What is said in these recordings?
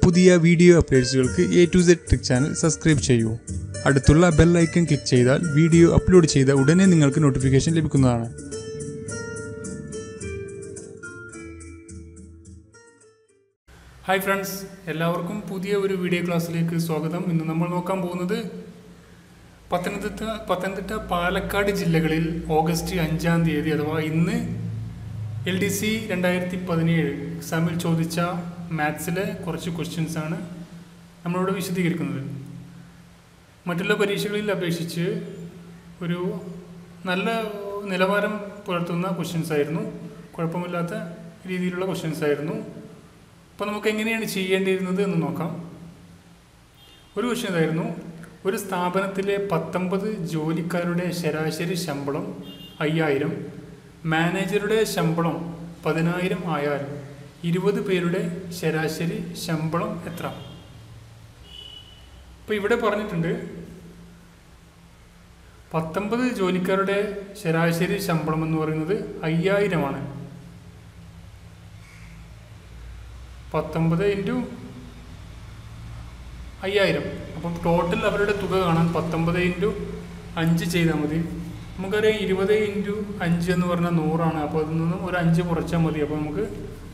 പുതിയ വീഡിയോ അപ്ഡേറ്റ്സുകൾക്ക് A to Z tech channel subscribe ചെയ്യൂ. അടുത്തുള്ള ബെൽ ഐക്കൺ ക്ലിക്ക് ചെയ്താൽ വീഡിയോ അപ്ലോഡ് ചെയ്ത ഉടനെ നിങ്ങൾക്ക് നോട്ടിഫിക്കേഷൻ ലഭിക്കുന്നതാണ്. ഹായ് ഫ്രണ്ട്സ്, എല്ലാവർക്കും പുതിയ ഒരു വീഡിയോ ക്ലാസ്സിലേക്ക് സ്വാഗതം. ഇന്ന് നമ്മൾ നോക്കാൻ പോകുന്നത് പത്തനംതിട്ട പാലക്കാട് ജില്ലകളിൽ ഓഗസ്റ്റ് 5-ാം തീയതി അഥവാ ഇന്ന് LDC 2017 എക്സാമിൽ ചോദിച്ച മാത്സിലെ കുറച്ച് ക്വസ്റ്റ്യൻസാണ് നമ്മളിവിടെ വിശദീകരിക്കുന്നത്. മറ്റുള്ള പരീക്ഷകളിൽ അപേക്ഷിച്ച് ഒരു നല്ല നിലവാരം പുലർത്തുന്ന ക്വസ്റ്റ്യൻസ് ആയിരുന്നു, കുഴപ്പമില്ലാത്ത രീതിയിലുള്ള ക്വസ്റ്റ്യൻസ് ആയിരുന്നു. അപ്പോൾ നമുക്ക് എങ്ങനെയാണ് ചെയ്യേണ്ടിയിരുന്നത് എന്ന് നോക്കാം. ഒരു ക്വസ്റ്റ്യൻ ഇതായിരുന്നു: ഒരു സ്ഥാപനത്തിലെ 19 ജോലിക്കാരുടെ ശരാശരി ശമ്പളം 5000, മാനേജറുടെ ശമ്പളം 10000 ആയാൽ 20 പേരുടെ ശരാശരി ശമ്പളം എത്ര? അപ്പോൾ ഇവിടെ പറഞ്ഞിട്ടുണ്ട് 19 ജോലിക്കാരുടെ ശരാശരി ശമ്പളം എന്ന് പറയുന്നത് 5000 ആണ്. 19 × 5000. അപ്പം ടോട്ടൽ അവരുടെ തുക കാണാൻ 19 × 5 ചെയ്താൽ മതി. നമുക്കറിയാം 20 × 5 എന്ന് പറഞ്ഞാൽ 100 ആണ്. അപ്പോൾ അതിൽ നിന്നും ഒരു 5 കുറച്ചാൽ മതി. അപ്പോൾ നമുക്ക്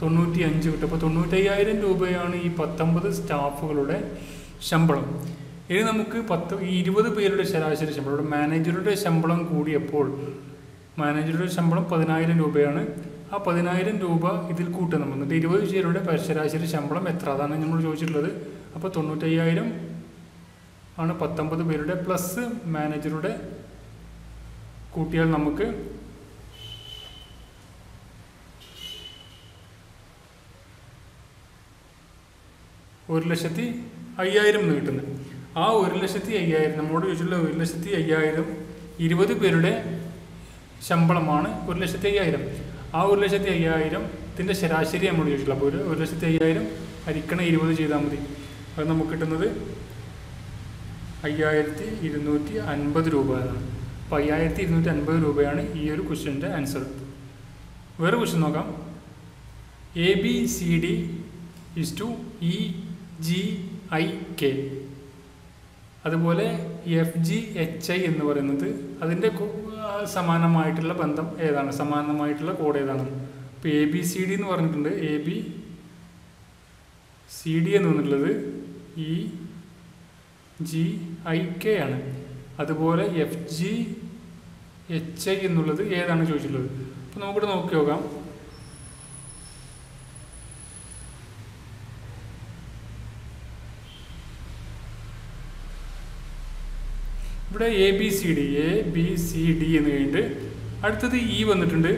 95 കിട്ടും. അപ്പോൾ 95000 രൂപയാണ് ഈ 19 സ്റ്റാഫുകളുടെ ശമ്പളം. ഇനി നമുക്ക് 20 പേരുടെ ശരാശരി ശമ്പളം, ഇവിടെ മാനേജറുടെ ശമ്പളം കൂടിയപ്പോൾ മാനേജറുടെ ശമ്പളം 10000 രൂപയാണ്. ആ 10000 രൂപ ഇതിൽ കൂട്ടണം. എന്നിട്ട് 20 പേരുടെ ശരാശരി ശമ്പളം എത്ര, അതാണ് നമ്മൾ ചോദിച്ചിട്ടുള്ളത്. അപ്പോൾ 95000 ആണ് 19 പേരുടെ പ്ലസ് മാനേജറുടെ കൂട്ടിയാൽ നമുക്ക് 1,50,000 എന്ന് കിട്ടുന്നത്. ആ 1,50,000 നമ്മളോട് ചോദിച്ചിട്ടുള്ള 1,50,000 20 പേരുടെ ശമ്പളമാണ് 1,50,000. ആ 1,50,000 ശരാശരി നമ്മൾ ചോദിച്ചിട്ടുള്ള. അപ്പോൾ 1,50,000 ഹരിക്കണം 20 ചെയ്താൽ മതി. അത് നമുക്ക് കിട്ടുന്നത് 5250 രൂപ എന്നാണ്. അപ്പോൾ 5250 രൂപയാണ് ഈ ഒരു ക്വസ്റ്റ്യൻ്റെ ആൻസർ. വേറെ ക്വസ്റ്റ്യൻ നോക്കാം. ABCD = EGIK. അതുപോലെ FGHI എന്ന് പറയുന്നത് അതിൻ്റെ സമാനമായിട്ടുള്ള ബന്ധം ഏതാണ്, സമാനമായിട്ടുള്ള കോഡ് ഏതാണ്? ഇപ്പോൾ ABCD എന്ന് പറഞ്ഞിട്ടുണ്ട്, ABCD എന്ന് പറഞ്ഞിട്ടുള്ളത് EGIK ആണ്. അതുപോലെ FGHI എന്നുള്ളത് ഏതാണ് ചോദിച്ചിട്ടുള്ളത്. അപ്പോൾ നമുക്കിവിടെ നോക്കി നോക്കാം. ഇവിടെ ABCD എന്ന് കഴിഞ്ഞിട്ട് അടുത്തത് E വന്നിട്ടുണ്ട്.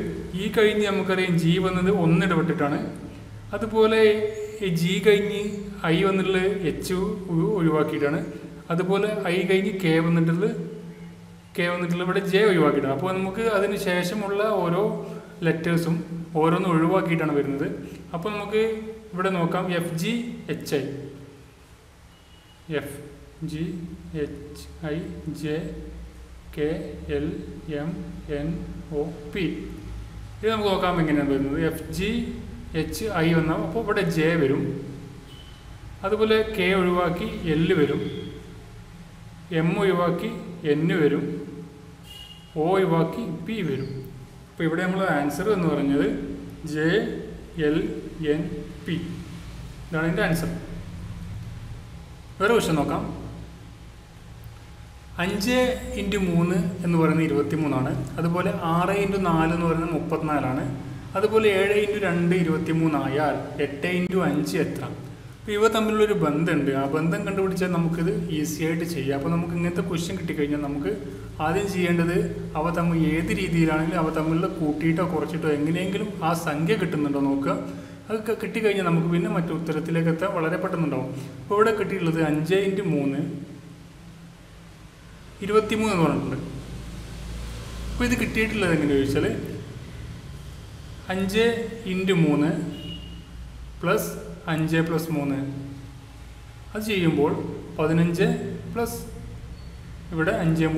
E കഴിഞ്ഞ് നമുക്കറിയാം G വന്നത് 1 ഇടപെട്ടിട്ടാണ്. അതുപോലെ G കഴിഞ്ഞ് I വന്നിട്ടുള്ളത് H ഒഴിവാക്കിയിട്ടാണ്. അതുപോലെ I കഴിഞ്ഞ് K വന്നിട്ടുള്ളത് ഇവിടെ J ഒഴിവാക്കിയിട്ടാണ്. അപ്പോൾ നമുക്ക് അതിന് ശേഷമുള്ള ഓരോ ലെറ്റേഴ്സും ഓരോന്നും ഒഴിവാക്കിയിട്ടാണ് വരുന്നത്. അപ്പോൾ നമുക്ക് ഇവിടെ നോക്കാം. FGHI JKLMNOP ഇത് നമുക്ക് നോക്കാം എങ്ങനെയാണ് വരുന്നത്. FGHI വന്നാൽ അപ്പോൾ ഇവിടെ J വരും. അതുപോലെ K ഒഴിവാക്കി L വരും, M ഒഴിവാക്കി N വരും, O ഒഴിവാക്കി P വരും. അപ്പോൾ ഇവിടെ നമ്മൾ ആൻസർ എന്ന് പറഞ്ഞത് JLNP. ഇതാണ് ഇതിൻ്റെ ആൻസർ. വേറെ ക്വസ്റ്റ്യൻ നോക്കാം. 5 × 3 എന്ന് പറയുന്നത് 23 ആണ്. അതുപോലെ 6 × 4 എന്ന് പറയുന്നത് 34 ആണ്. അതുപോലെ 7 × 2 23 ആയാൽ 8 × 5 എത്ര? അപ്പോൾ ഇവ തമ്മിലുള്ളൊരു ബന്ധമുണ്ട്. ആ ബന്ധം കണ്ടുപിടിച്ചാൽ നമുക്കിത് ഈസി ആയിട്ട് ചെയ്യാം. അപ്പോൾ നമുക്ക് ഇങ്ങനത്തെ ക്വസ്റ്റ്യൻ കിട്ടിക്കഴിഞ്ഞാൽ നമുക്ക് ആദ്യം ചെയ്യേണ്ടത് അവ തമ്മിൽ ഏത് രീതിയിലാണെങ്കിലും അവ തമ്മിലുള്ള കൂട്ടിയിട്ടോ കുറച്ചിട്ടോ എങ്ങനെയെങ്കിലും ആ സംഖ്യ കിട്ടുന്നുണ്ടോ നോക്കുക. അത് കിട്ടിക്കഴിഞ്ഞാൽ നമുക്ക് പിന്നെ മറ്റു ഉത്തരത്തിലേക്ക് എത്താൻ വളരെ പെട്ടെന്നുണ്ടാവും. അപ്പോൾ ഇവിടെ കിട്ടിയിട്ടുള്ളത് 5 × 3 23 എന്ന് പറഞ്ഞിട്ടുണ്ട്. അപ്പോൾ ഇത് കിട്ടിയിട്ടുള്ളത് എങ്ങനെ ചോദിച്ചാൽ 5 × 3 + 5 + 3 അത് ചെയ്യുമ്പോൾ 15 പ്ലസ് ഇവിടെ 5 +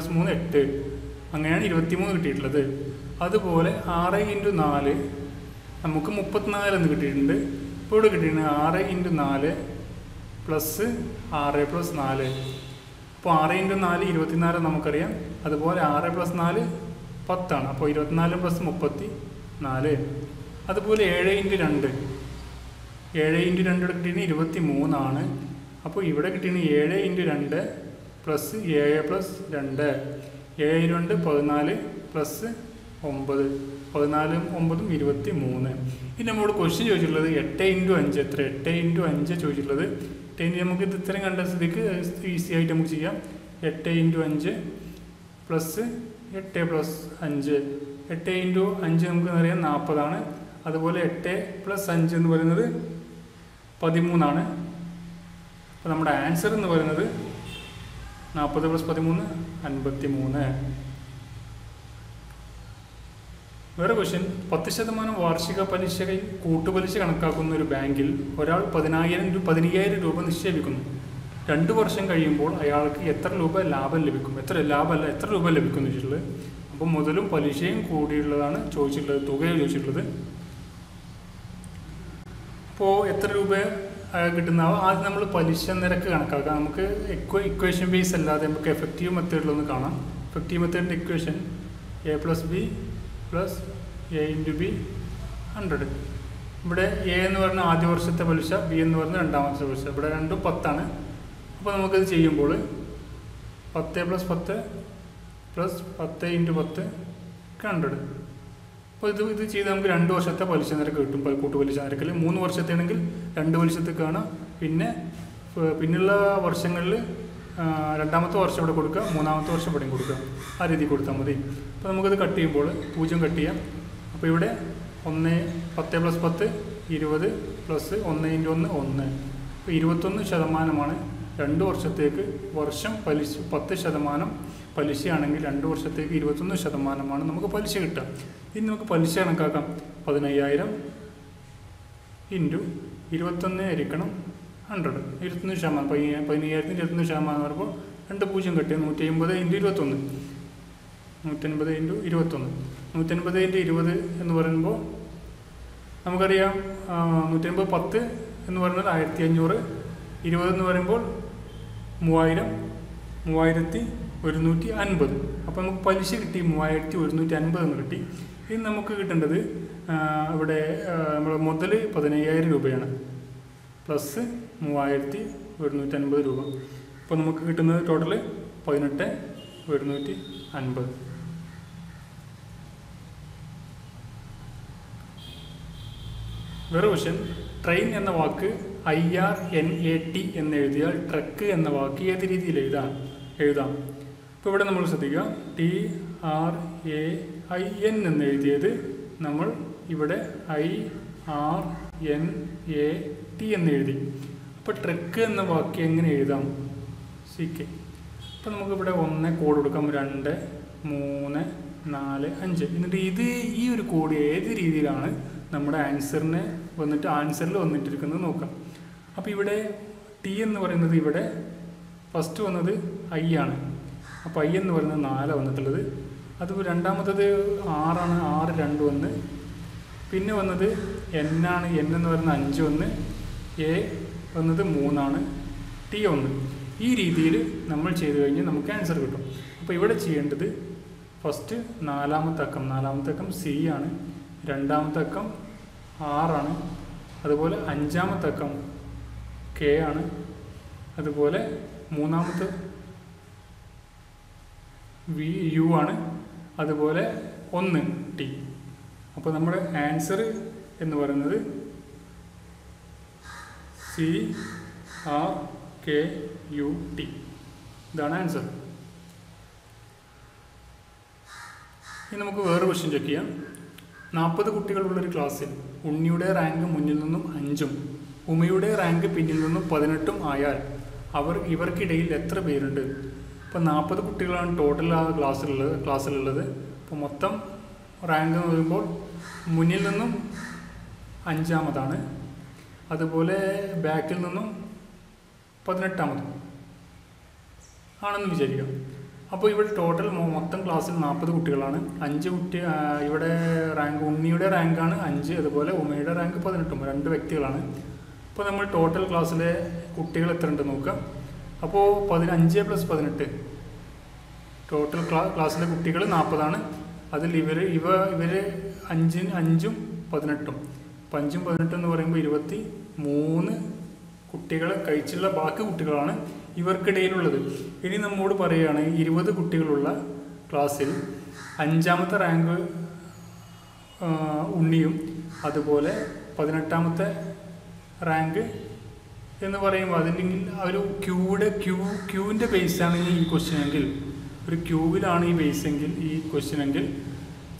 3 8. അങ്ങനെയാണ് 23 കിട്ടിയിട്ടുള്ളത്. അതുപോലെ 6 × 4 നമുക്ക് 34 എന്ന് കിട്ടിയിട്ടുണ്ട്. ഇപ്പോൾ ഇവിടെ കിട്ടിയിട്ടുണ്ട് 6 × 4 പ്ലസ് 6 + 4. അപ്പോൾ 6 × 4 24 നമുക്കറിയാം. അതുപോലെ 6 + 4 10 അപ്പോൾ 24 + 34. അതുപോലെ 7 × 2 ഇവിടെ കിട്ടിയത് 23. അപ്പോൾ ഇവിടെ കിട്ടിയത് 7 × 2 പ്ലസ് 7 + 2. 7 × 2 14 പ്ലസ് 9. 14 × 9 23. ഇനി നമ്മളോട് ക്വസ്റ്റ്യൻ ചോദിച്ചിട്ടുള്ളത് 8 × 5 എത്ര? 8 × 5 ചോദിച്ചിട്ടുള്ളത്. നമുക്ക് ഇത് ഇത്രയും കണ്ട സ്ഥിതിക്ക് ഈസി ആയിട്ട് നമുക്ക് ചെയ്യാം. 8 × 5 പ്ലസ് 8 + 5. 8 × 5 നമുക്ക് അറിയാം 40. അതുപോലെ 8 + 5 എന്ന് പറയുന്നത് 13. അപ്പോൾ നമ്മുടെ ആൻസർ എന്ന് പറയുന്നത് 40 + 13 53. വേറെ ക്വസ്റ്റ്യൻ 10% വാർഷിക പലിശയിൽ കൂട്ടുപലിശ കണക്കാക്കുന്ന ഒരു ബാങ്കിൽ ഒരാൾ 15,000 രൂപ നിക്ഷേപിക്കുന്നു. 2 വർഷം കഴിയുമ്പോൾ അയാൾക്ക് എത്ര രൂപ ലാഭം ലഭിക്കും? എത്ര രൂപ ലഭിക്കും എന്ന് വെച്ചിട്ടുള്ളത്. അപ്പം മുതലും പലിശയും കൂടിയുള്ളതാണ് ചോദിച്ചിട്ടുള്ളത്, തുകയാണ് ചോദിച്ചിട്ടുള്ളത്. അപ്പോൾ എത്ര രൂപ കിട്ടുന്ന ആദ്യം നമ്മൾ പലിശ നിരക്ക് കണക്കാക്കാം. നമുക്ക് ഇക്വേഷൻ ബേസ് അല്ലാതെ നമുക്ക് എഫക്റ്റീവ് മെത്തേഡിലൊന്ന് കാണാം. എഫക്റ്റീവ് മെത്തേഡിൻ്റെ equation a + b + a × b 100. ഇവിടെ എ എന്ന് പറഞ്ഞാൽ ആദ്യ വർഷത്തെ പലിശ, ബി എന്ന് പറഞ്ഞാൽ രണ്ടാമത്തെ പലിശ. ഇവിടെ രണ്ടും 10. അപ്പോൾ നമുക്കത് ചെയ്യുമ്പോൾ 10 + 10 + 10 × 10 100. അപ്പോൾ ഇത് ചെയ്ത് നമുക്ക് 2 വർഷത്തെ പലിശ നിരക്ക് കിട്ടും. കൂട്ടുപലിശ നിരക്കിൽ 3 വർഷത്തേണെങ്കിൽ 2 വർഷത്തേക്കാണ്. പിന്നെയുള്ള വർഷങ്ങളിൽ രണ്ടാമത്തെ വർഷം ഇവിടെ കൊടുക്കുക, മൂന്നാമത്തെ വർഷം ഇവിടെയും കൊടുക്കുക. ആ രീതി കൊടുത്താൽ മതി. അപ്പോൾ നമുക്കത് കട്ട് ചെയ്യുമ്പോൾ 0 കട്ട് ചെയ്യാം. അപ്പോൾ ഇവിടെ 10 + 10 20 പ്ലസ് 1 × 1 1. അപ്പോൾ 21% 2 വർഷത്തേക്ക്. വർഷം പലിശ 10% പലിശയാണെങ്കിൽ 2 വർഷത്തേക്ക് 21% നമുക്ക് പലിശ കിട്ടുക. ഇനി നമുക്ക് പലിശ കണക്കാക്കാം. 15,000 × 21 ഹരിക്കണം 100. 21%. 15,000 21% പറയുമ്പോൾ 2 0 കെട്ടി 150 × 21. 150 × 21. 150 × 20 എന്ന് പറയുമ്പോൾ നമുക്കറിയാം 150 10 എന്ന് പറയുന്നത് 1500. 20 എന്ന് പറയുമ്പോൾ 3000 3150. അപ്പോൾ നമുക്ക് പലിശ കിട്ടി 3150 എന്ന് കിട്ടി. ഇനി നമുക്ക് കിട്ടേണ്ടത് ഇവിടെ നമ്മൾ മുതൽ 15,000 രൂപയാണ് പ്ലസ് 3150 രൂപ. അപ്പോൾ നമുക്ക് കിട്ടുന്നത് ടോട്ടൽ 18,150. വേറെ ക്വസ്റ്റ്യൻ ട്രെയിൻ എന്ന വാക്ക് IRNAT എന്ന് എഴുതിയാൽ ട്രക്ക് എന്ന വാക്ക് ഏത് രീതിയിൽ എഴുതാം? ഇപ്പോൾ ഇവിടെ നമ്മൾ ശ്രദ്ധിക്കുക TRAIN എന്ന് എഴുതിയത് നമ്മൾ ഇവിടെ IRNAT എന്ന് എഴുതി. അപ്പോൾ ട്രക്ക് എന്ന വാക്ക് എങ്ങനെ എഴുതാം? CK. അപ്പോൾ നമുക്കിവിടെ 1 കോഡ് കൊടുക്കാം, 2 3 4 5. എന്നിട്ട് ഈ ഒരു കോഡ് ഏത് രീതിയിലാണ് നമ്മുടെ ആൻസറിൽ വന്നിട്ടിരിക്കുന്നത് നോക്കാം. അപ്പോൾ ഇവിടെ T എന്ന് പറയുന്നത് ഇവിടെ ഫസ്റ്റ് വന്നത് I ആണ്. അപ്പോൾ I എന്ന് പറയുന്നത് 4 വന്നിട്ടുള്ളത്. അതുപോലെ രണ്ടാമത്തത് 6 ആണ്, 6 2 1. പിന്നെ വന്നത് N ആണ്, N എന്ന് പറയുന്നത് 5 1. A വന്നത് 3 ആണ്, T 1. ഈ രീതിയിൽ നമ്മൾ ചെയ്ത് കഴിഞ്ഞാൽ നമുക്ക് ആൻസർ കിട്ടും. അപ്പോൾ ഇവിടെ ചെയ്യേണ്ടത് ഫസ്റ്റ് നാലാമത്തെ അക്കം C ആണ്, രണ്ടാമത്തെ അക്കം R ആണ്, അതുപോലെ അഞ്ചാമത്തെ അക്കം K ആണ്, അതുപോലെ മൂന്നാമത്തെ U ആണ്, അതുപോലെ 1 T. അപ്പോൾ നമ്മുടെ ആൻസർ എന്ന് പറയുന്നത് CRKUT. ഇതാണ് ആൻസർ. ഇനി നമുക്ക് വേറെ ക്വസ്റ്റ്യൻ ചെക്ക് ചെയ്യാം. 40 കുട്ടികളുള്ളൊരു ക്ലാസ്സിൽ ഉണ്ണിയുടെ റാങ്ക് മുന്നിൽ നിന്നും 5ഉം ഉമയുടെ റാങ്ക് പിന്നിൽ നിന്നും 18ഉം ആയാൽ ഇവർക്കിടയിൽ എത്ര പേരുണ്ട്? ഇപ്പോൾ 40 കുട്ടികളാണ് ടോട്ടൽ ആ ക്ലാസ്സിലുള്ളത്. അപ്പോൾ മൊത്തം റാങ്ക് എന്ന് പറയുമ്പോൾ മുന്നിൽ നിന്നും 5ാമതാണ്, അതുപോലെ ബാക്കിൽ നിന്നും 18ാമത് ആണെന്ന് വിചാരിക്കാം. അപ്പോൾ ഇവിടെ ടോട്ടൽ മൊത്തം ക്ലാസ്സിൽ 40 കുട്ടികളാണ്. 5 കുട്ടി ഇവിടെ റാങ്ക് ഉണ്ണിയുടെ റാങ്കാണ് 5, അതുപോലെ ഉമയുടെ റാങ്ക് 18, 2 വ്യക്തികളാണ്. അപ്പോൾ നമ്മൾ ടോട്ടൽ ക്ലാസ്സിലെ കുട്ടികൾ എത്ര ഉണ്ട് നോക്കാം. അപ്പോൾ 15 + 18 ടോട്ടൽ ക്ലാസ്സിലെ കുട്ടികൾ 40ആണ്. അതിൽ ഇവർ 5 5ഉം 18. 5ഉം 18 എന്ന് പറയുമ്പോൾ 23 കുട്ടികൾ കഴിച്ചുള്ള ബാക്കി കുട്ടികളാണ് ഇവർക്കിടയിലുള്ളത്. ഇനി നമ്മോട് പറയുകയാണ് 20 കുട്ടികളുള്ള ക്ലാസ്സിൽ 5ാമത്തെ റാങ്ക് ഉണ്ണിയും അതുപോലെ 18ാമത്തെ റാങ്ക് എന്ന് പറയുമ്പോൾ അതില്ലെങ്കിൽ ഒരു ക്യൂവിൻ്റെ ബേസാണ് ഈ ക്വസ്റ്റ്യനെങ്കിൽ, ഒരു ക്യൂവിലാണ് ഈ ബേസെങ്കിൽ ഈ ക്വസ്റ്റ്യനെങ്കിൽ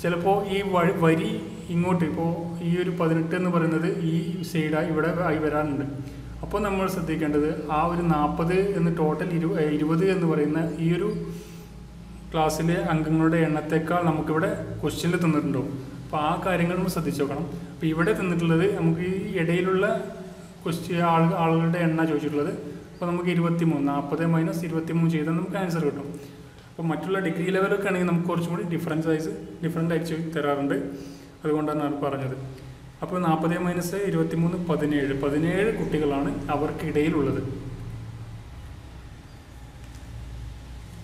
ചിലപ്പോൾ ഈ വരി ഇങ്ങോട്ട് ഇപ്പോൾ ഈ ഒരു 18 എന്ന് പറയുന്നത് ഈ സൈഡായി ഇവിടെ ആയി വരാനുണ്ട്. അപ്പോൾ നമ്മൾ ശ്രദ്ധിക്കേണ്ടത് ആ ഒരു 40 എന്ന് ടോട്ടൽ 20 എന്ന് പറയുന്ന ഈ ഒരു ക്ലാസ്സിലെ അംഗങ്ങളുടെ എണ്ണത്തേക്കാൾ നമുക്കിവിടെ ക്വസ്റ്റ്യനിൽ തന്നിട്ടുണ്ടോ. അപ്പോൾ ആ കാര്യങ്ങൾ നമ്മൾ ശ്രദ്ധിച്ച് നോക്കണം. അപ്പോൾ ഇവിടെ തന്നിട്ടുള്ളത് നമുക്ക് ഈ ഇടയിലുള്ള ആളുകളുടെ എണ്ണ ചോദിച്ചിട്ടുള്ളത്. അപ്പോൾ നമുക്ക് 23, 40 - 23 ചെയ്താൽ നമുക്ക് ആൻസർ കിട്ടും. അപ്പോൾ മറ്റുള്ള ഡിഗ്രി ലെവലൊക്കെ ആണെങ്കിൽ നമുക്ക് കുറച്ചും കൂടി ഡിഫറൻറ്റ് ആയിട്ട് തരാറുണ്ട്. അതുകൊണ്ടാണ് ഞാൻ പറഞ്ഞത്. അപ്പോൾ 40 - 23 17 കുട്ടികളാണ് അവർക്കിടയിലുള്ളത്.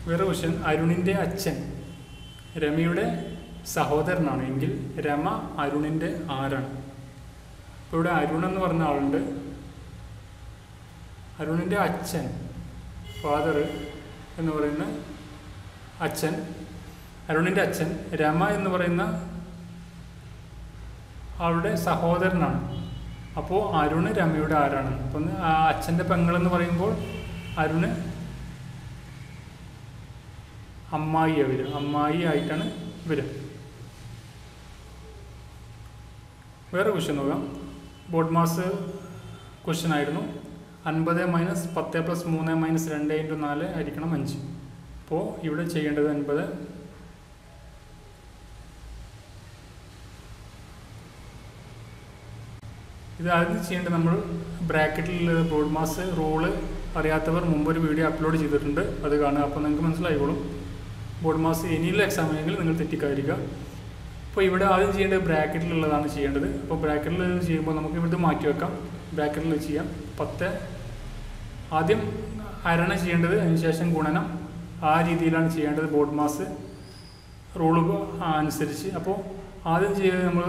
വേറെ ക്വസ്റ്റ്യൻ, അരുണിൻ്റെ അച്ഛൻ രമയുടെ സഹോദരനാണ് എങ്കിൽ രമ അരുണിൻ്റെ ആരാണ്? അപ്പോൾ ഇവിടെ അരുൺ എന്ന് പറഞ്ഞ ആളുണ്ട്. അരുണിൻ്റെ അച്ഛൻ, ഫാദർ എന്ന് പറയുന്ന അച്ഛൻ, അരുണിൻ്റെ അച്ഛൻ രമ എന്ന് പറയുന്ന ആളുടെ സഹോദരനാണ്. അപ്പോൾ അരുണ് രമയുടെ ആരാണ്? അപ്പം അച്ഛൻ്റെ പെങ്ങളെന്ന് പറയുമ്പോൾ അരുണ് അമ്മായിയാണ് വരിക, അമ്മായി ആയിട്ടാണ് വരിക. വേറെ ക്വസ്റ്റ്യൻ നോക്കാം. ബോർഡ് മാസ് ക്വസ്റ്റ്യൻ ആയിരുന്നു. 50 - 10 + 3 - 2 × 4 ആയിരിക്കണം 5. അപ്പോൾ ഇവിടെ ചെയ്യേണ്ടത് 50. ഇത് ആദ്യം ചെയ്യേണ്ടത് നമ്മൾ ബ്രാക്കറ്റിൽ ബോർഡ് മാസ് റൂള് അറിയാത്തവർ മുമ്പൊരു വീഡിയോ അപ്ലോഡ് ചെയ്തിട്ടുണ്ട്, അത് കാണുക. അപ്പോൾ നിങ്ങൾക്ക് മനസ്സിലായിക്കോളും. ബോർഡ് മാസ് ഇനിയുള്ള എക്സാമിനെങ്കിൽ നിങ്ങൾ തെറ്റിക്കാതിരിക്കുക. അപ്പോൾ ഇവിടെ ആദ്യം ചെയ്യേണ്ടത് ബ്രാക്കറ്റിലുള്ളതാണ് ചെയ്യേണ്ടത്. അപ്പോൾ ബ്രാക്കറ്റിൽ ചെയ്യുമ്പോൾ നമുക്ക് ഇവിടുത്തെ മാറ്റി വെക്കാം. ബ്രാക്കറ്റിൽ ചെയ്യാം. 10 ആദ്യം ഹരണം ചെയ്യേണ്ടത്, അതിനുശേഷം ഗുണനം, ആ രീതിയിലാണ് ചെയ്യേണ്ടത് ബോർഡ് മാസ് റൂള് അനുസരിച്ച്. അപ്പോൾ ആദ്യം ചെയ്തത് നമ്മൾ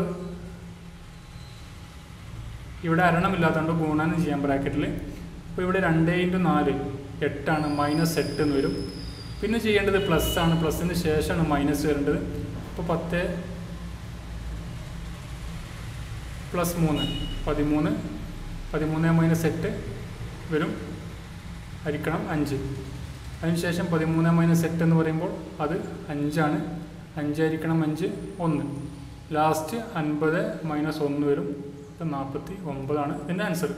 ഇവിടെ ഹരണമില്ലാത്തതുകൊണ്ട് ഗുണനം ചെയ്യാം ബ്രാക്കറ്റിൽ. അപ്പോൾ ഇവിടെ 2 × 4 8ആണ്, -8 എന്ന് വരും. പിന്നെ ചെയ്യേണ്ടത് പ്ലസ് ആണ്, പ്ലസിന് ശേഷമാണ് മൈനസ് വരേണ്ടത്. അപ്പോൾ 10 + 3 13, 13 - 8 വരും, ഹരിക്കണം 5. അതിനുശേഷം 13 - 8 എന്ന് പറയുമ്പോൾ അത് 5ആണ്, 5 ഹരിക്കണം 5 1. ലാസ്റ്റ് 50 - 1 വരും, 49 ഇതിൻ്റെ ആൻസർ.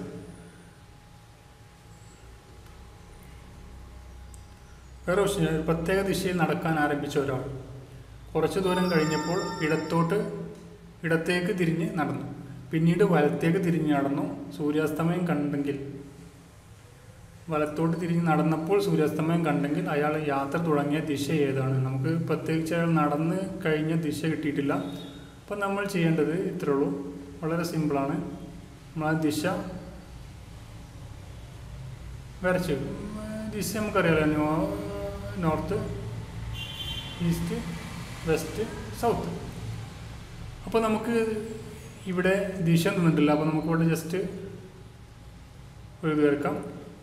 വേറെ ക്വസ്റ്റ്യൻ, പ്രത്യേക ദിശയിൽ നടക്കാൻ ആരംഭിച്ച ഒരാൾ കുറച്ച് ദൂരം കഴിഞ്ഞപ്പോൾ ഇടത്തേക്ക് തിരിഞ്ഞ് നടന്നു, പിന്നീട് വലത്തേക്ക് തിരിഞ്ഞ് നടന്നു, സൂര്യാസ്തമയം കണ്ടെങ്കിൽ, വലത്തോട്ട് തിരിഞ്ഞ് നടന്നപ്പോൾ സൂര്യാസ്തമയം കണ്ടെങ്കിൽ അയാൾ യാത്ര തുടങ്ങിയ ദിശ ഏതാണ്? നമുക്ക് പ്രത്യേകിച്ച് അയാൾ നടന്ന് കഴിഞ്ഞ ദിശ കിട്ടിയിട്ടില്ല. അപ്പം നമ്മൾ ചെയ്യേണ്ടത് ഇത്രേ ഉള്ളൂ, വളരെ സിമ്പിളാണ്. നമ്മൾ ആ ദിശ വരച്ചു. ദിശ നമുക്കറിയാലോ, നോർത്ത്, ഈസ്റ്റ്, വെസ്റ്റ്, സൗത്ത്. അപ്പോൾ നമുക്ക് ഇവിടെ ദിശ തന്നിട്ടില്ല. അപ്പോൾ നമുക്കിവിടെ ജസ്റ്റ് ഒരു ഇത് വരക്കാം.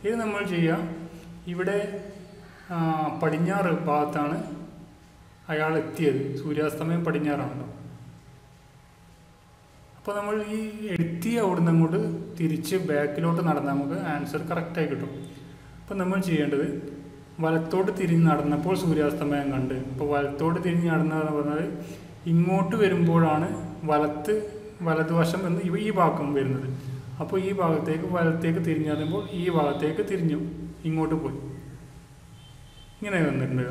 ഇത് നമ്മൾ ചെയ്യുക, ഇവിടെ പടിഞ്ഞാറ് ഭാഗത്താണ് അയാൾ എത്തിയത്, സൂര്യാസ്തമയം പടിഞ്ഞാറാണല്ലോ. അപ്പോൾ നമ്മൾ ഈ എത്തിയ അവിടുന്ന് അങ്ങോട്ട് തിരിച്ച് ബാക്കിലോട്ട് നടന്നാൽ നമുക്ക് ആൻസർ കറക്റ്റായി കിട്ടും. അപ്പോൾ നമ്മൾ ചെയ്യേണ്ടത് വലത്തോട്ട് തിരിഞ്ഞ് നടന്നപ്പോൾ സൂര്യാസ്തമയം കണ്ട്. അപ്പോൾ വലത്തോട്ട് തിരിഞ്ഞ് നടന്നതെന്ന് പറഞ്ഞാൽ ഇങ്ങോട്ട് വരുമ്പോഴാണ് വലതുവശം എന്ന് ഈ ഭാഗം വരുന്നത്. അപ്പോൾ ഈ ഭാഗത്തേക്ക് വലത്തേക്ക് തിരിഞ്ഞ് നടക്കുമ്പോൾ ഈ ഭാഗത്തേക്ക് തിരിഞ്ഞു ഇങ്ങോട്ട് പോയി, ഇങ്ങനെ വന്നിട്ടുണ്ട്.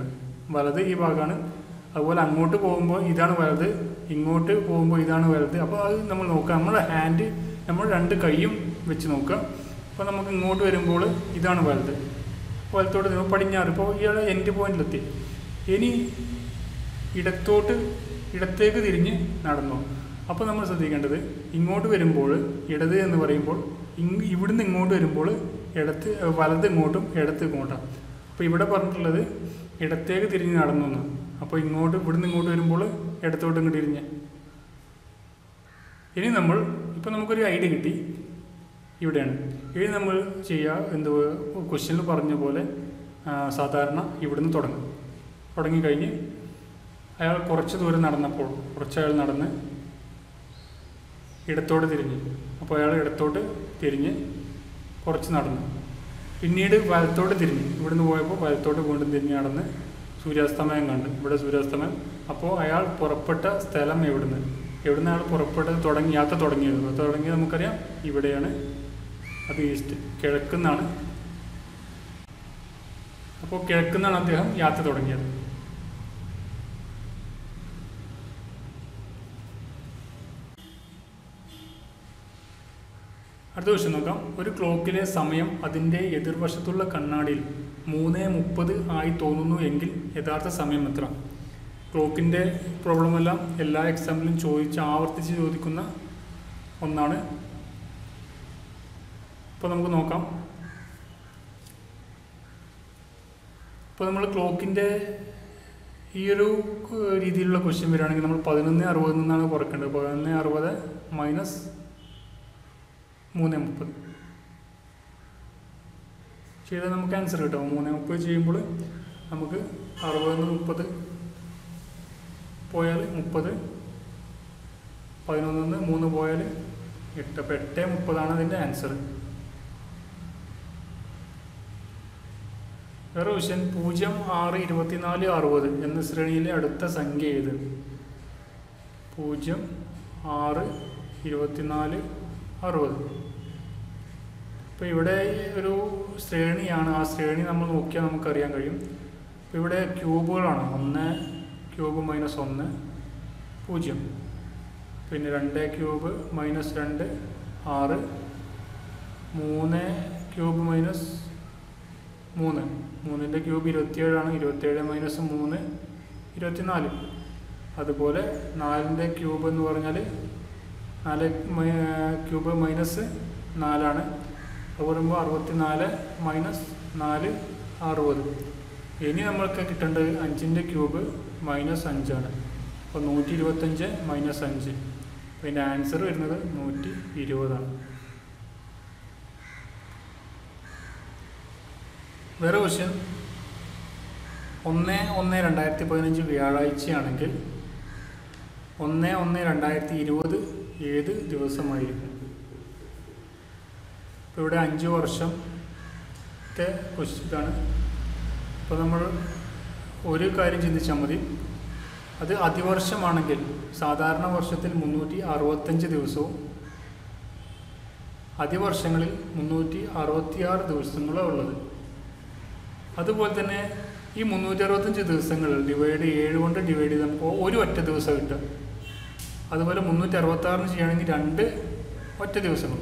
വലത് ഈ ഭാഗമാണ്. അതുപോലെ അങ്ങോട്ട് പോകുമ്പോൾ ഇതാണ് വലത്, ഇങ്ങോട്ട് പോകുമ്പോൾ ഇതാണ് വലത്. അപ്പോൾ അത് നമ്മൾ നോക്കുക, നമ്മുടെ ഹാൻഡ് നമ്മൾ 2 കൈയും വെച്ച് നോക്കുക. അപ്പോൾ നമുക്ക് ഇങ്ങോട്ട് വരുമ്പോൾ ഇതാണ് വലത്, വലത്തോട്ട് പടിഞ്ഞാറ്. ഇപ്പോൾ ഇയാൾ എൻഡ് പോയിന്റിലെത്തി. ഇനി ഇടത്തേക്ക് തിരിഞ്ഞ് നടന്നു. അപ്പോൾ നമ്മൾ ശ്രദ്ധിക്കേണ്ടത് ഇങ്ങോട്ട് വരുമ്പോൾ ഇടത് എന്ന് പറയുമ്പോൾ ഇവിടുന്ന് ഇങ്ങോട്ട് വരുമ്പോൾ വലത് ഇങ്ങോട്ടും ഇടത്ത് ഇങ്ങോട്ടാണ്. അപ്പോൾ ഇവിടെ പറഞ്ഞിട്ടുള്ളത് ഇടത്തേക്ക് തിരിഞ്ഞ് നടന്നു എന്ന്. അപ്പോൾ ഇവിടുന്ന് ഇങ്ങോട്ട് വരുമ്പോൾ ഇടത്തോട്ട് ഇങ്ങോട്ട് തിരിഞ്ഞ്. ഇനി ഇപ്പോൾ നമുക്കൊരു ഐഡിയ കിട്ടി ഇവിടെയാണ്. ഇനി നമ്മൾ ചെയ്യുക ക്വസ്റ്റ്യനിൽ പറഞ്ഞ പോലെ സാധാരണ ഇവിടുന്ന് തുടങ്ങിക്കഴിഞ്ഞ് അയാൾ കുറച്ച് ദൂരം നടന്നപ്പോൾ അയാൾ നടന്ന് ഇടത്തോട്ട് തിരിഞ്ഞ്. അപ്പോൾ അയാൾ ഇടത്തോട്ട് തിരിഞ്ഞ് കുറച്ച് നടന്നു. പിന്നീട് വലത്തോട്ട് തിരിഞ്ഞ് ഇവിടുന്ന് പോയപ്പോൾ വലത്തോട്ട് വീണ്ടും തിരിഞ്ഞ് നടന്ന് സൂര്യാസ്തമയം കണ്ട്. ഇവിടെ സൂര്യാസ്തമയം. അപ്പോൾ അയാൾ പുറപ്പെട്ട സ്ഥലം എവിടുന്ന് അയാൾ യാത്ര തുടങ്ങിയത് നമുക്കറിയാം ഇവിടെയാണ്. അത് ഈസ്റ്റ് കിഴക്കുന്നാണ്. അപ്പോൾ കിഴക്കുന്നാണ് അദ്ദേഹം യാത്ര തുടങ്ങിയത്. അടുത്ത ക്വസ്റ്റ്യൻ നോക്കാം. ഒരു ക്ലോക്കിലെ സമയം അതിൻ്റെ എതിർവശത്തുള്ള കണ്ണാടിയിൽ 3:30 ആയി തോന്നുന്നു എങ്കിൽ യഥാർത്ഥ സമയം എത്ര? ക്ലോക്കിൻ്റെ പ്രോബ്ലമെല്ലാം എല്ലാ എക്സാമ്പിളും ആവർത്തിച്ച് ചോദിക്കുന്ന ഒന്നാണ്. അപ്പോൾ നമുക്ക് നോക്കാം. ഇപ്പോൾ നമ്മൾ ക്ലോക്കിൻ്റെ ഈ ഒരു രീതിയിലുള്ള ക്വസ്റ്റ്യൻ വരികയാണെങ്കിൽ നമ്മൾ 11:60 നിന്നാണ് കുറയ്ക്കേണ്ടത്. 11:60 മൈനസ് 3:30 ചെയ്താൽ നമുക്ക് ആൻസർ കിട്ടും. 3:30 ചെയ്യുമ്പോൾ നമുക്ക് 60-30 പോയാൽ 30, 11 3 പോയാൽ 8. അപ്പോൾ 8:30 അതിൻ്റെ ആൻസർ. വേറെ ക്വസ്റ്റ്യൻ 0, 6, 24, 60 എന്ന ശ്രേണിയിലെ അടുത്ത സംഖ്യ ഏത്? 0, 6, 24, 60. ഇപ്പോൾ ഇവിടെ ഒരു ശ്രേണിയാണ്. ആ ശ്രേണി നമ്മൾ നോക്കിയാൽ നമുക്കറിയാൻ കഴിയും. ഇപ്പോൾ ഇവിടെ ക്യൂബുകളാണ്. 1 ക്യൂബ് മൈനസ് 1 0. പിന്നെ 2 ക്യൂബ് മൈനസ് 2 6. 3 cube minus 3. 3ൻ്റെ ക്യൂബ് 27 27 മൈനസ് 3 24. അതുപോലെ 4ൻ്റെ ക്യൂബ് എന്ന് പറഞ്ഞാൽ 4 ക്യൂബ് മൈനസ് 4. അത് പറയുമ്പോൾ 64 മൈനസ് 4 60. ഇനി നമ്മൾക്ക് കിട്ടേണ്ടത് 5ൻ്റെ ക്യൂബ് മൈനസ് 5. അപ്പോൾ 125 മൈനസ് 5. അപ്പോൾ ഇതിൻ്റെ ആൻസർ വരുന്നത് 120. വേറെ ക്വസ്റ്റ്യൻ 1/1/2015 വ്യാഴാഴ്ചയാണെങ്കിൽ 1/1/2020 ഏത് ദിവസമായിരിക്കും? ഇപ്പോൾ ഇവിടെ 5 വർഷത്തെ ക്വസ്റ്റ്യനാണ്. ഇപ്പോൾ നമ്മൾ ഒരു കാര്യം ചിന്തിച്ചാൽ മതി. അത് അതിവർഷമാണെങ്കിൽ സാധാരണ വർഷത്തിൽ 365 ദിവസവും അതിവർഷങ്ങളിൽ 366 ദിവസങ്ങളാണ് ഉള്ളത്. അതുപോലെ തന്നെ ഈ 365 ദിവസങ്ങൾ 7 കൊണ്ട് ഡിവൈഡ് ചെയ്ത് നമുക്ക് ഒരു ഒറ്റ ദിവസം കിട്ടും. അതുപോലെ 366 ചെയ്യുകയാണെങ്കിൽ 2 ഒറ്റ ദിവസങ്ങൾ.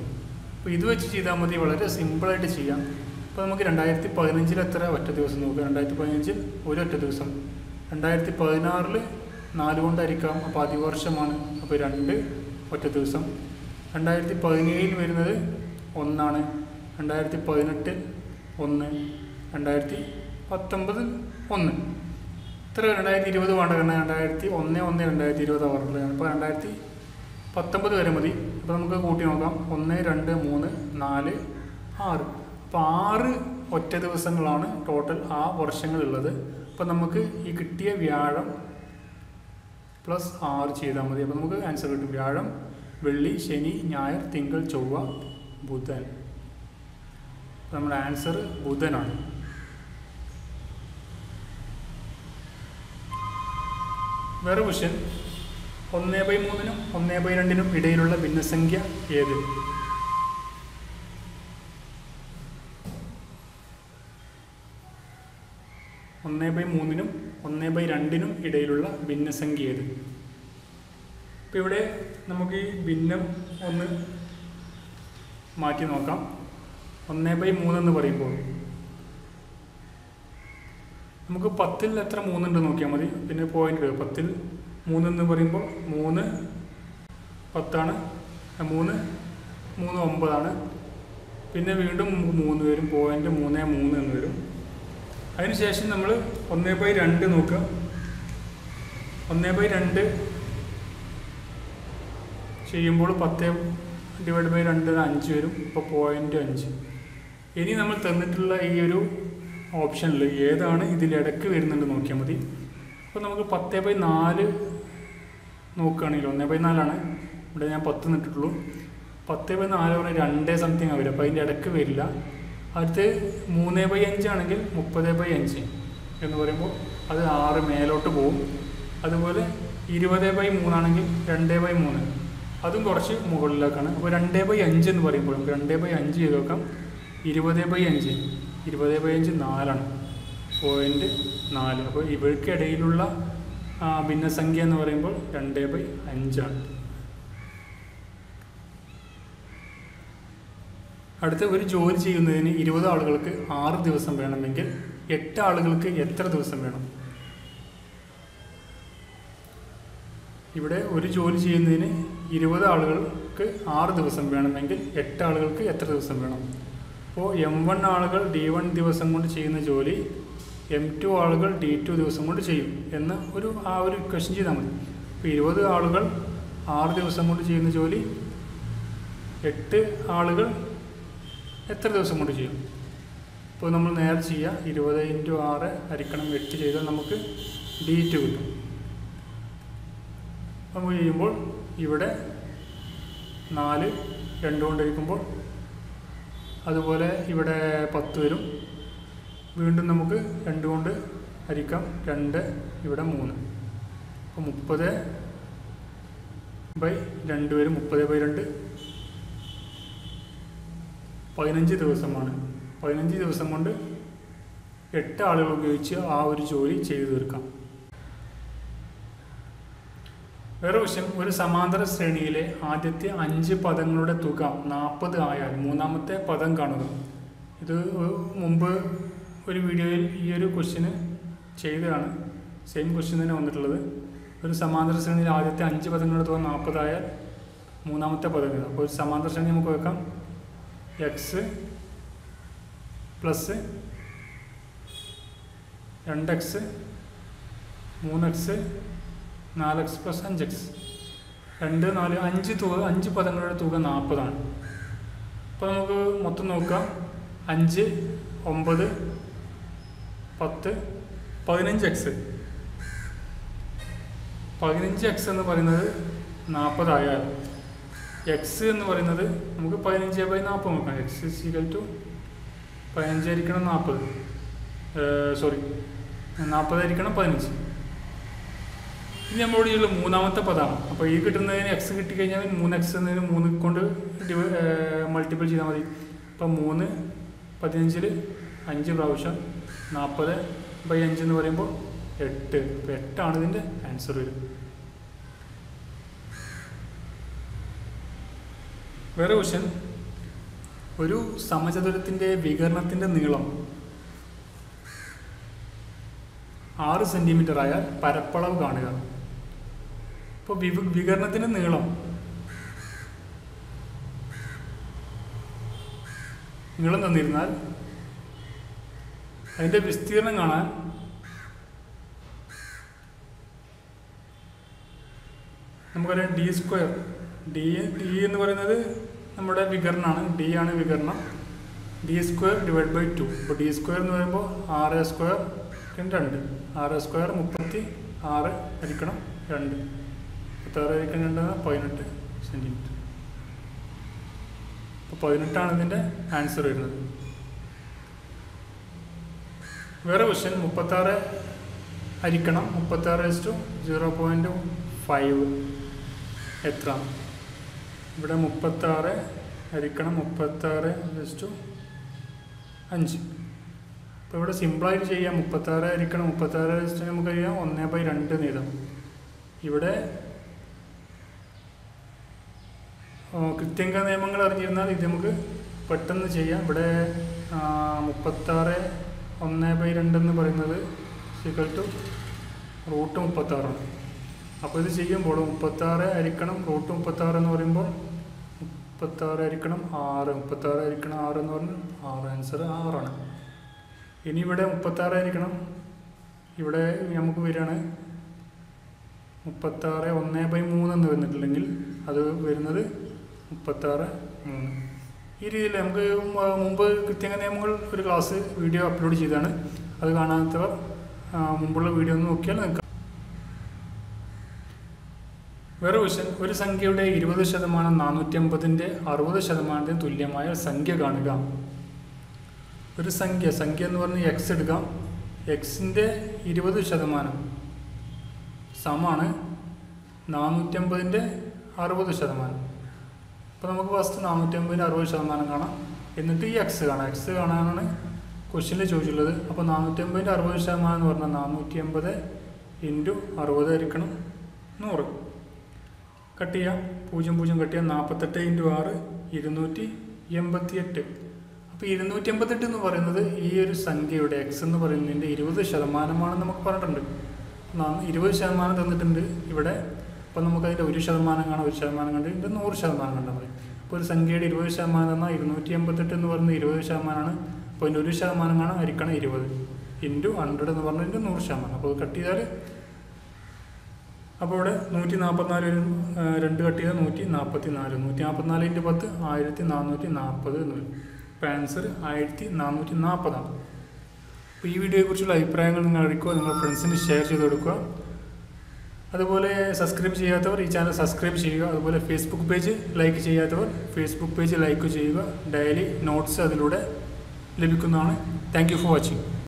അപ്പോൾ ഇത് വെച്ച് ചെയ്താൽ മതി. വളരെ സിമ്പിളായിട്ട് ചെയ്യാം. അപ്പോൾ നമുക്ക് 2015 എത്ര ഒറ്റ ദിവസം നോക്കുക. 2015 ഒരു ഒറ്റ ദിവസം. 2016 4 കൊണ്ടായിരിക്കാം. അപ്പോൾ അതിവർഷമാണ്. അപ്പോൾ 2 ഒറ്റ ദിവസം. 2017 വരുന്നത് 1. 2018 1. 2019 1. ഇത്ര 2020 വേണ്ട. കാരണം 2001-1-2020 പറഞ്ഞിട്ടുള്ളത്. അപ്പോൾ 2019 വരെ മതി. അപ്പോൾ നമുക്ക് കൂട്ടി നോക്കാം. 1, 2, 3, 4, 6. അപ്പോൾ 6 ഒറ്റ ദിവസങ്ങളാണ് ടോട്ടൽ ആ വർഷങ്ങളുള്ളത്. അപ്പോൾ നമുക്ക് ഈ കിട്ടിയ വ്യാഴം പ്ലസ് 6 ചെയ്താൽ മതി. അപ്പോൾ നമുക്ക് ആൻസർ കിട്ടും. വ്യാഴം, വെള്ളി, ശനി, ഞായർ, തിങ്കൾ, ചൊവ്വ, ബുധൻ. അപ്പോൾ നമ്മുടെ ആൻസർ ബുധനാണ്. വേറെ ക്വസ്റ്റ്യൻ 1/3-നും 1/2-നും ഇടയിലുള്ള ഭിന്നസംഖ്യ ഏത്? 1/3-നും 1/2-നും ഇടയിലുള്ള ഭിന്നസംഖ്യ ഏത്? ഇപ്പോൾ ഇവിടെ നമുക്ക് ഈ ഭിന്നം ഒന്ന് മാറ്റി നോക്കാം. 1/3 എന്ന് പറയുമ്പോൾ നമുക്ക് 10-ൽ എത്ര 3 ഉണ്ട് നോക്കിയാൽ മതി. പിന്നെ പോയിന്റ് 10-ൽ 3 എന്ന് പറയുമ്പോൾ 3 10 3 9 പിന്നെ വീണ്ടും 3 വരും. പോയിന്റ് 3 എന്ന് വരും. അതിനുശേഷം നമ്മൾ 1/2 നോക്കുക. 1/2 ചെയ്യുമ്പോൾ 10/2 5 വരും. ഇപ്പോൾ 0.5. ഇനി നമ്മൾ തന്നിട്ടുള്ള ഈ ഒരു ഓപ്ഷനിൽ ഏതാണ് ഇതിലിടക്ക് വരുന്നുണ്ട് നോക്കിയാൽ മതി. അപ്പോൾ നമുക്ക് 10/4 നോക്കുകയാണെങ്കിൽ 1/4 ഇവിടെ ഞാൻ 10 നിട്ടിട്ടുള്ളൂ. 10/4 പറഞ്ഞാൽ 2 സംതിങ് വരും. അപ്പോൾ അതിൻ്റെ ഇടക്ക് വരില്ല. അടുത്ത് 3/5 ആണെങ്കിൽ 30/5 എന്ന് പറയുമ്പോൾ അത് 6 മേലോട്ട് പോകും. അതുപോലെ 20/3 ആണെങ്കിൽ 2/3 അതും കുറച്ച് മുകളിലേക്കാണ്. അപ്പോൾ 2/5 എന്ന് പറയുമ്പോൾ നമുക്ക് 2/5 ചെയ്ത് നോക്കാം. 20/5 4 0.4. അപ്പോൾ ഇവർക്കിടയിലുള്ള ഭിന്നസംഖ്യ എന്ന് പറയുമ്പോൾ 2/5. അടുത്ത ഒരു ജോലി ചെയ്യുന്നതിന് 20 ആളുകൾക്ക് 6 ദിവസം വേണമെങ്കിൽ 8 ആളുകൾക്ക് എത്ര ദിവസം വേണം? ഇവിടെ ഒരു ജോലി ചെയ്യുന്നതിന് 20 ആളുകൾക്ക് 6 ദിവസം വേണമെങ്കിൽ 8 ആളുകൾക്ക് എത്ര ദിവസം വേണം? അപ്പോൾ M1 ആളുകൾ D1 ദിവസം കൊണ്ട് ചെയ്യുന്ന ജോലി M2 ആളുകൾ D2 ദിവസം കൊണ്ട് ചെയ്യും എന്ന് ഒരു ക്വസ്റ്റ്യൻ ചെയ്താൽ മതി. അപ്പോൾ 20 ആളുകൾ 6 ദിവസം കൊണ്ട് ചെയ്യുന്ന ജോലി 8 ആളുകൾ എത്ര ദിവസം കൊണ്ട് ചെയ്യും? ഇപ്പോൾ നമ്മൾ നേരെ ചെയ്യുക. 20 × 6 ഹരിക്കണം 8 ചെയ്താൽ നമുക്ക് D2 കിട്ടും. നമ്മൾ ചെയ്യുമ്പോൾ ഇവിടെ 4 2 കൊണ്ടിരിക്കുമ്പോൾ അതുപോലെ ഇവിടെ 10 വരും. വീണ്ടും നമുക്ക് 2 കൊണ്ട് ഹരിക്കാം 2 ഇവിടെ 3. അപ്പോൾ 30/2 വരും. 30/2 15 ദിവസമാണ്. 15 ദിവസം കൊണ്ട് 8 ആളുകൾ ഉപയോഗിച്ച് ആ ഒരു ജോലി ചെയ്തു തീർക്കാം. വേറെ ക്വസ്റ്റ്യൻ, ഒരു സമാന്തര ശ്രേണിയിലെ ആദ്യത്തെ 5 പദങ്ങളുടെ തുക 40 ആയാൽ മൂന്നാമത്തെ പദം കാണുക. ഇത് മുമ്പ് ഒരു വീഡിയോയിൽ ഈ ഒരു ക്വസ്റ്റ്യന് ചെയ്തതാണ്. സെയിം ക്വസ്റ്റ്യൻ തന്നെ വന്നിട്ടുള്ളത്. ഒരു സമാന്തര ശ്രേണിയിൽ ആദ്യത്തെ 5 പദങ്ങളുടെ തുക 40 ആയാൽ മൂന്നാമത്തെ പദം എഴുതാം. അപ്പോൾ ഒരു സമാന്തര ശ്രേണി നമുക്ക് വെക്കാം. x plus 2x 3x 4x plus 5x 2 4 5 പദങ്ങളുടെ തുക 40. അപ്പോൾ നമുക്ക് മൊത്തം നോക്കാം. 5 9 10 15x. 15x എന്ന് പറയുന്നത് 40 ആയാൽ എക്സ് എന്ന് പറയുന്നത് നമുക്ക് 15/40 നോക്കാം. എക്സ് = 15 ആയിരിക്കണം 40. 40 ആയിരിക്കണം 15. ഇനി നമ്മളോട് ഉള്ള മൂന്നാമത്തെ പദമാണ്. അപ്പോൾ ഈ കിട്ടുന്നതിന് എക്സ് കിട്ടിക്കഴിഞ്ഞാൽ 3x എന്നതിന് 3 കൊണ്ട് മൾട്ടിപ്പിൾ ചെയ്താൽ മതി. അപ്പോൾ 3 15-ൽ 5 പ്രാവശ്യം 40/5 എന്ന് പറയുമ്പോൾ 8. അപ്പോൾ 8 ഇതിൻ്റെ ആൻസർ വരും. വേറെ ക്വസ്റ്റ്യൻ, ഒരു സമചതുരത്തിൻ്റെ വികരണത്തിൻ്റെ നീളം 6 സെൻറ്റിമീറ്റർ ആയാൽ പരപ്പളവ് കാണുക. ഇപ്പോൾ വികരണത്തിൻ്റെ നീളം തന്നിരുന്നാൽ അതിൻ്റെ വിസ്തീർണം കാണാൻ നമുക്കറിയാം d². d എന്ന് പറയുന്നത് നമ്മുടെ വികരണമാണ്. d ആണ് വികരണം. d² / 2. ഇപ്പോൾ d² എന്ന് പറയുമ്പോൾ 6² 2. 6² 36 ഹരിക്കണം 2. 36 ഹരിക്കണം 2 18 സെൻറ്റിമീറ്റർ. അപ്പോൾ 18 ഇതിൻ്റെ ആൻസർ വരുന്നത്. വേറെ ക്വസ്റ്റ്യൻ, 36 ഹരിക്കണം 36/0.5 എത്ര? ഇവിടെ 36 ഹരിക്കണം 36/5. അപ്പോൾ ഇവിടെ സിമ്പിളായിട്ട് ചെയ്യാം. 36 ഹരിക്കണം 36 നമുക്കറിയാം 1/2 എഴുതാം. ഇവിടെ കൃത്യങ്ക നിയമങ്ങൾ അറിഞ്ഞിരുന്നാൽ ഇത് നമുക്ക് പെട്ടെന്ന് ചെയ്യാം. ഇവിടെ 36 1/2 എന്ന് പറയുന്നത് ഈക്വൽ ടു റൂട്ട് 36 ആണ്. അപ്പോൾ ഇത് ചെയ്യുമ്പോൾ 36 ഹരിക്കണം റൂട്ട് 36 എന്ന് പറയുമ്പോൾ 36 ഹരിക്കണം 6, 36 ഹരിക്കണം 6 എന്ന് പറഞ്ഞാൽ 6, ആൻസർ 6 ആണ്. ഇനി ഇവിടെ 36 ഹരിക്കണം, ഇവിടെ നമുക്ക് വരികയാണ് 36 1/3 എന്ന് വന്നിട്ടില്ലെങ്കിൽ അത് വരുന്നത് 36 3. ഈ രീതിയിൽ നമുക്ക് മുമ്പ് കൃത്യക നിയമങ്ങൾ ഒരു ക്ലാസ് വീഡിയോ അപ്ലോഡ് ചെയ്താണ്. അത് കാണാത്തവർ മുമ്പുള്ള വീഡിയോ ഒന്ന് നോക്കിയാൽ നിൽക്കാം. വേറെ ക്വസ്റ്റ്യൻ, ഒരു സംഖ്യയുടെ 20% 450-ന്റെ 60% തുല്യമായ സംഖ്യ കാണുക. ഒരു സംഖ്യ എന്ന് പറഞ്ഞാൽ എക്സ് എടുക്കാം. എക്സിൻ്റെ 20% സമമാണ് 450-ന്റെ 60%. അപ്പോൾ നമുക്ക് ഫസ്റ്റ് 450-ന്റെ 60% കാണാം, എന്നിട്ട് ഈ എക്സ് കാണാം. എക്സ് കാണാനാണ് ക്വസ്റ്റ്യനിൽ ചോദിച്ചിട്ടുള്ളത്. അപ്പോൾ 450-ന്റെ 60% എന്ന് പറഞ്ഞാൽ 450 × 60 ആയിരിക്കണം 100. കട്ട് ചെയ്യാം, 0 കട്ട് ചെയ്യാം, 48 × 6 288. അപ്പോൾ 288 എന്ന് പറയുന്നത് ഈ ഒരു സംഖ്യയുടെ എക്സ് എന്ന് പറയുന്നതിൻ്റെ 20% നമുക്ക് പറഞ്ഞിട്ടുണ്ട്. 20% തന്നിട്ടുണ്ട് ഇവിടെ. അപ്പോൾ നമുക്കതിൻ്റെ 1% കാണാം, 1% കണ്ട് ഇതിൻ്റെ 100% കണ്ടാൽ മതി. അപ്പോൾ ഒരു സംഖ്യയുടെ 20% തന്നാൽ 288 എന്ന് പറയുന്നത് 20%. അപ്പോൾ അതിൻ്റെ 1% കാണാം, ഹരിക്കണം 20 × 100 എന്ന് പറഞ്ഞതിൻ്റെ 100%. അപ്പോൾ അത് കട്ട് ചെയ്താൽ അപ്പോൾ ഇവിടെ 144 2 കട്ട് ചെയ്താൽ 144. 144 × 10 1440 എന്ന് വരും. അപ്പോൾ ആൻസർ 1440 ആണ്. അപ്പോൾ ഈ വീഡിയോയെക്കുറിച്ചുള്ള അഭിപ്രായങ്ങൾ നിങ്ങൾ അറിയിക്കുക, നിങ്ങളുടെ ഫ്രണ്ട്സിന് ഷെയർ ചെയ്ത് കൊടുക്കുക. അതുപോലെ സബ്സ്ക്രൈബ് ചെയ്യാത്തവർ ഈ ചാനൽ സബ്സ്ക്രൈബ് ചെയ്യുക. അതുപോലെ ഫേസ്ബുക്ക് പേജ് ലൈക്ക് ചെയ്യാത്തവർ ഫേസ്ബുക്ക് പേജ് ലൈക്ക് ചെയ്യുക. ഡെയിലി നോട്ട്സ് അതിലൂടെ ലഭിക്കുന്നതാണ്. Thank you for watching.